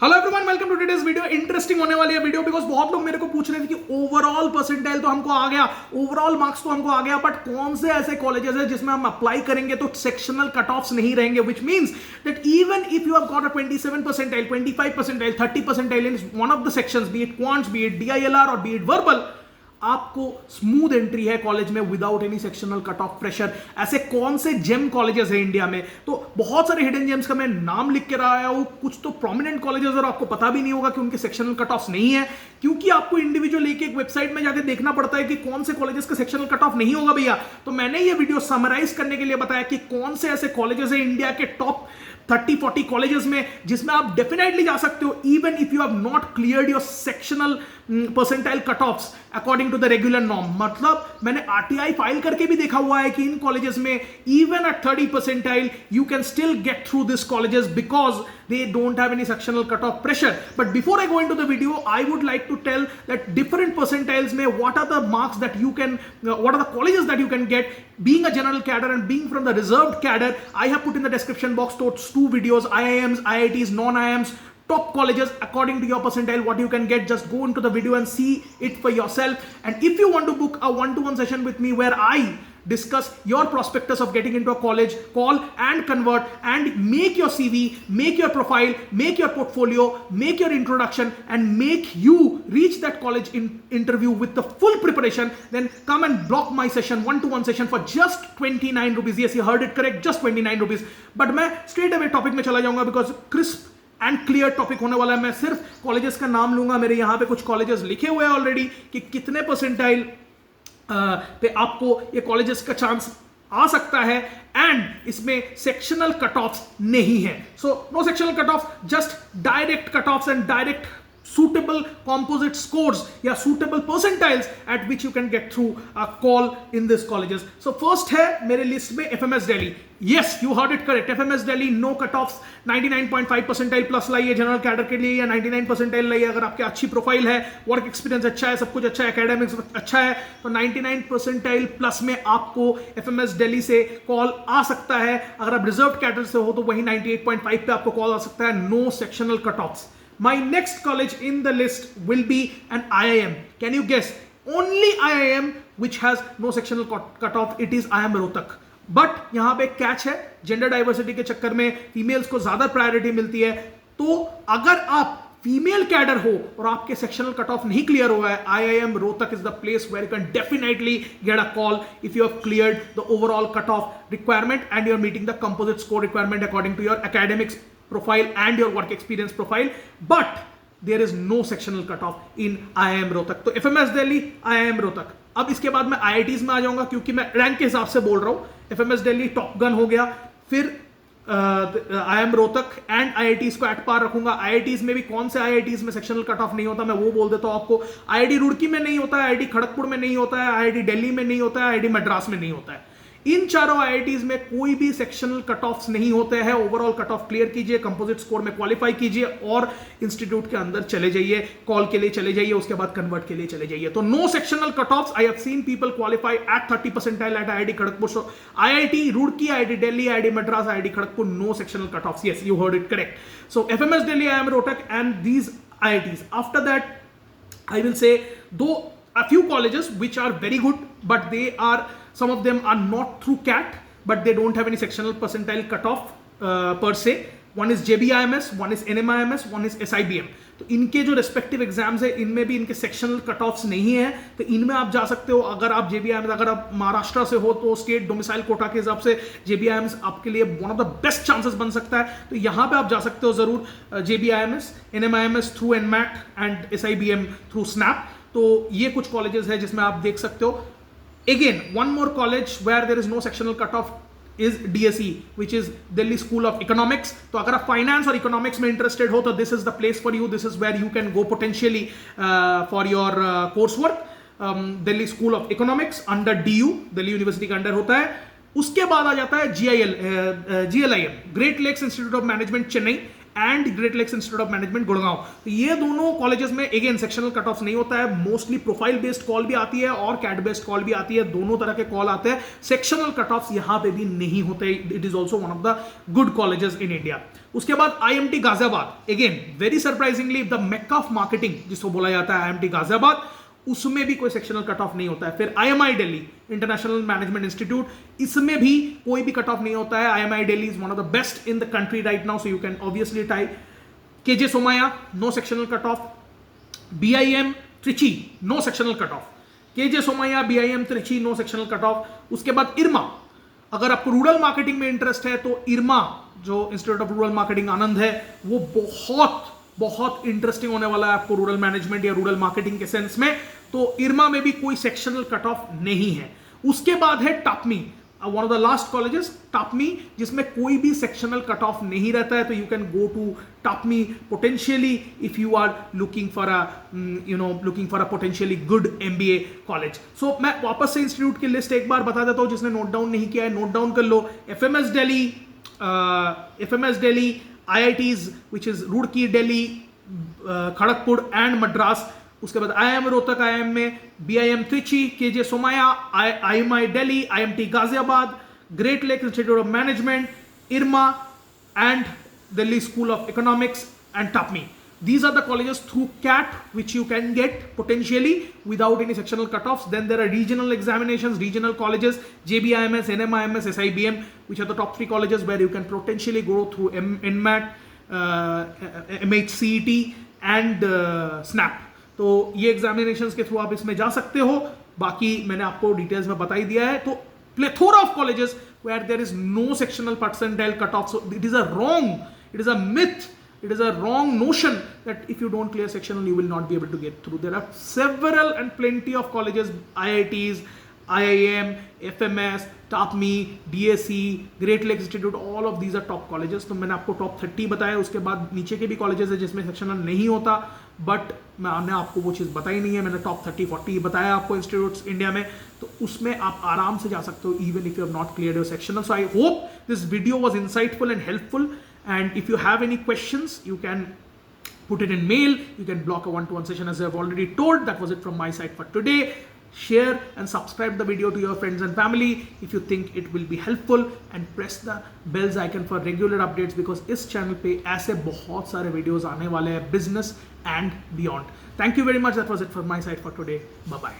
Hello everyone, welcome to today's video. Interesting होने वाली है वीडियो बिकॉज बहुत लोग मेरे को पूछ रहे थे कि ओवरऑल परसेंटाइल तो हमको आ गया, ओवरऑल मार्क्स तो हमको आ गया, बट कौन से ऐसे कॉलेजेस है जिसमें हम अप्लाई करेंगे तो सेक्शनल कट ऑफ्स नहीं रहेंगे, which means that even if you have got a 27 percentile, 25 percentile, 30 percentile in one of the sections, B it quants, B it DILR और बी इट वर्बल, आपको smooth entry है college में without any sectional cut of pressure. ऐसे कौन से GeM colleges हैं India में? तो बहुत सारे हिडन जेम्स का मैं नाम लिख के आया हूं, कुछ तो प्रोमिनेंट कॉलेजेस और आपको पता भी नहीं होगा कि उनके सेक्शनल कट ऑफ नहीं है, क्योंकि आपको इंडिविजुअल एक वेबसाइट में जाके देखना पड़ता है कि कौन से कॉलेजेस का सेक्शनल कट ऑफ नहीं होगा भैया। तो मैंने ये वीडियो समराइज करने के लिए बताया कि कौन से ऐसे कॉलेजेस हैं इंडिया के टॉप 30-40 कॉलेजेस में जिसमें आप डेफिनेटली जा सकते हो even if you have not cleared your sectional percentile cut offs according to the regular norm. मतलब मैंने RTI फाइल करके भी देखा हुआ है कि इन कॉलेजेस में even at 30 percentile you can still get through this colleges because they don't have any sectional cutoff pressure. But before I go into the video, I would like to tell that different percentiles mein what are the marks that you can what are the colleges that you can get being a general cadre and being from the reserved cadre. I have put in the description box those two videos, IIMs, IITs, non-IIMs, top colleges according to your percentile, what you can get. Just go into the video and see it for yourself. And if you want to book a one-to-one session with me where I discuss your prospectus of getting into a college, call and convert and make your CV, make your profile, make your portfolio, make your introduction and make you reach that college interview with the full preparation, then come and block my session, one-to-one session for just 29 rupees. Yes, you heard it correct, just 29 rupees. But मैं straight away topic में चला जाऊंगा because crisp and clear topic होने वाला है। मैं सिर्फ colleges का नाम लूंगा, मेरे यहां पे कुछ कॉलेजेस लिखे हुए हैं ऑलरेडी कि कितने परसेंटाइल पे आपको ये कॉलेजेस का चांस आ सकता है एंड इसमें सेक्शनल कट ऑफ्स नहीं है। So no sectional cut off, just direct cut offs and direct suitable composite scores या suitable percentiles at which you can get through a call in these colleges. So first है मेरे list में FMS Delhi. Yes, you heard it correct. FMS Delhi no cutoffs, 99.5 percentile plus लाइए general cadre के लिए या 99 percentile लाइए अगर आपकी अच्छी प्रोफाइल है, वर्क एक्सपीरियंस अच्छा है, सब कुछ अच्छा है, एकेडमिक्स अच्छा है, तो 99 परसेंटाइल प्लस में आपको FMS Delhi से कॉल आ सकता है। अगर आप रिजर्व कैडर से हो तो वही 98.5 पे आपको कॉल आ सकता है, no sectional cut offs. My next college in the list will be an IIM. Can you guess? Only IIM which has no sectional cutoff. It is IIM Rohtak. But यहां पे कैच है, gender diversity के चक्कर में females को ज्यादा priority मिलती है। तो अगर आप फीमेल कैडर हो और आपके सेक्शनल कट ऑफ नहीं क्लियर हुआ है, IIM Rohtak is the place where you can definitely get a call if you have cleared the overall cut off requirement and you're meeting the composite score requirement according to your academics profile and your work experience profile, but there is no sectional cutoff in IIM Rohtak. तो FMS Delhi, IIM Rohtak. अब इसके बाद मैं IITs में आ जाऊंगा क्योंकि मैं rank के हिसाब से बोल रहा हूं। FMS Delhi टॉप गन हो गया, फिर IIM Rohtak एंड IITs को एट पार रखूंगा। IITs में भी कौन से IITs में सेक्शनल कट ऑफ नहीं होता मैं वो बोल देता हूं आपको। IIT रुड़की में नहीं होता है, IIT खड़गपुर में नहीं होता है, IIT दिल्ली में नहीं होता है, IIT मद्रास में नहीं होता है। इन चारों IITs में कोई भी सेक्शनल कट ऑफ्स नहीं होते हैं। ओवरऑल कट ऑफ क्लियर कीजिए, कंपोजिट स्कोर में क्वालिफाई कीजिए और इंस्टीट्यूट के अंदर चले जाइए, कॉल के लिए चले जाइए, उसके बाद कन्वर्ट के लिए चले जाइए। तो no sectional cut offs. I have seen people qualify at 30 percentile at IIT Kharagpur. So IIT Roorkee, IIT Delhi, IIT Madras, IIT Kharagpur, no sectional cut offs. Yes, you heard it correct. So FMS Delhi, IIM Rohtak and these IITs. After that, I will say though a few colleges which are very good, but they are some of them are not through CAT, but they don't have any sectional percentile cutoff per se. One is JBIMS, one is NMIMS, one is SIBM. तो इनके जो respective exams है इनमें भी इनके sectional cut offs नहीं है, तो इनमें आप जा सकते हो। अगर आप JBIMS, अगर आप महाराष्ट्र से हो तो स्टेट डोमिसाइल कोटा के हिसाब से JBIMS आपके लिए one of the best chances बन सकता है, तो यहाँ पे आप जा सकते हो जरूर। JBIMS, NMIMS through NMAT and SIBM through SNAP। तो ये कुछ कॉलेजेस है जिसमें आप देख सकते हो। Again, one more college where there is no sectional cutoff is DSE, which is Delhi School of Economics. तो अगर आप finance और economics में interested हो तो this is the place for you. This is where you can go potentially for your coursework. Delhi School of Economics under DU, Delhi University के under होता है। उसके बाद आ जाता है GLIM, Great Lakes Institute of Management, Chennai, and Great Lakes Institute of Management Gurgaon. तो ये दोनों कॉलेजेस में अगेन सेक्शनल कट ऑफ नहीं होता है, मोस्टली प्रोफाइल बेस्ड कॉल भी आती है और कैट बेस्ड कॉल भी आती है, दोनों तरह के कॉल आते हैं। सेक्शनल कट ऑफ यहां पे भी नहीं होते। It is also one of the good colleges in India. उसके बाद IMT Ghaziabad, again very surprisingly the Mecca of marketing जिसको बोला जाता है IMT गाजियाबाद, उसमें भी कोई सेक्शनल कट ऑफ नहीं होता है। फिर IMI Delhi international management institute, इसमें भी कोई भी कट ऑफ नहीं होता है। IMI Delhi is one of the best in the country right now, so you can obviously try. KJ Somaiya no sectional cut off. BIM Trichy no sectional cut off. KJ Somaiya, BIM Trichy no sectional cut off. उसके बाद इरमा, अगर आपको rural marketing में interest है तो इरमा जो institute of rural marketing आनंद है वो बहुत बहुत इंटरेस्टिंग होने वाला है आपको रूरल मैनेजमेंट या रूरल मार्केटिंग के सेंस में। तो इरमा में भी कोई सेक्शनल कट ऑफ नहीं है। उसके बाद है TAPMI, one of the last colleges TAPMI, जिसमें कोई भी सेक्शनल कट ऑफ नहीं रहता है। तो you can go to TAPMI potentially if you are looking for a potentially good MBA college. So मैं वापस से इंस्टीट्यूट की लिस्ट एक बार बता देता हूं, जिसने नोट डाउन नहीं किया है नोट डाउन कर लो। FMS Delhi, IITs which is Roorkee, Delhi, Kharagpur and Madras. उसके बाद IIM रोहतक, IIM में BIM Trichy, KJ Somaiya, IMI Delhi, IMT Ghaziabad, great lake institute of management, IRMA and Delhi school of economics and TAPMI. These are the colleges through CAT which you can get potentially without any sectional cutoffs. Then there are regional examinations, regional colleges, JBIMS, NMIMS, SIBM, which are the top 3 colleges where you can potentially go through NMAT, MHCET and SNAP. तो ये examinations के through आप इसमें जा सकते हो। बाकी मैंने आपको डिटेल्स में बता ही दिया है। तो plethora of colleges where there is no sectional percentile cutoff. So it is a wrong, it is a myth. It is a wrong notion that if you don't clear sectional, you will not be able to get through. There are several and plenty of colleges, IITs, IIM, FMS, TAPMI, DSE, Great Lakes Institute, all of these are top colleges. तो मैंने आपको top 30 बताया, उसके बाद नीचे के भी colleges है जिसमें sectional नहीं होता, but मैंने आपको वो चीज़ बताई नहीं है। मैंने top 30-40 बताया आपको institutes इंडिया में, तो उसमें आप आराम से जा सकते हो even if you have not cleared your sectional. So I hope this video was insightful and helpful. And if you have any questions, you can put it in mail. You can block a one-to-one session as I've already told. That was it from my side for today. Share and subscribe the video to your friends and family if you think it will be helpful, and press the bells icon for regular updates because इस channel पे ऐसे बहुत सारे videos आने वाले हैं business and beyond. Thank you very much. That was it from my side for today. Bye bye.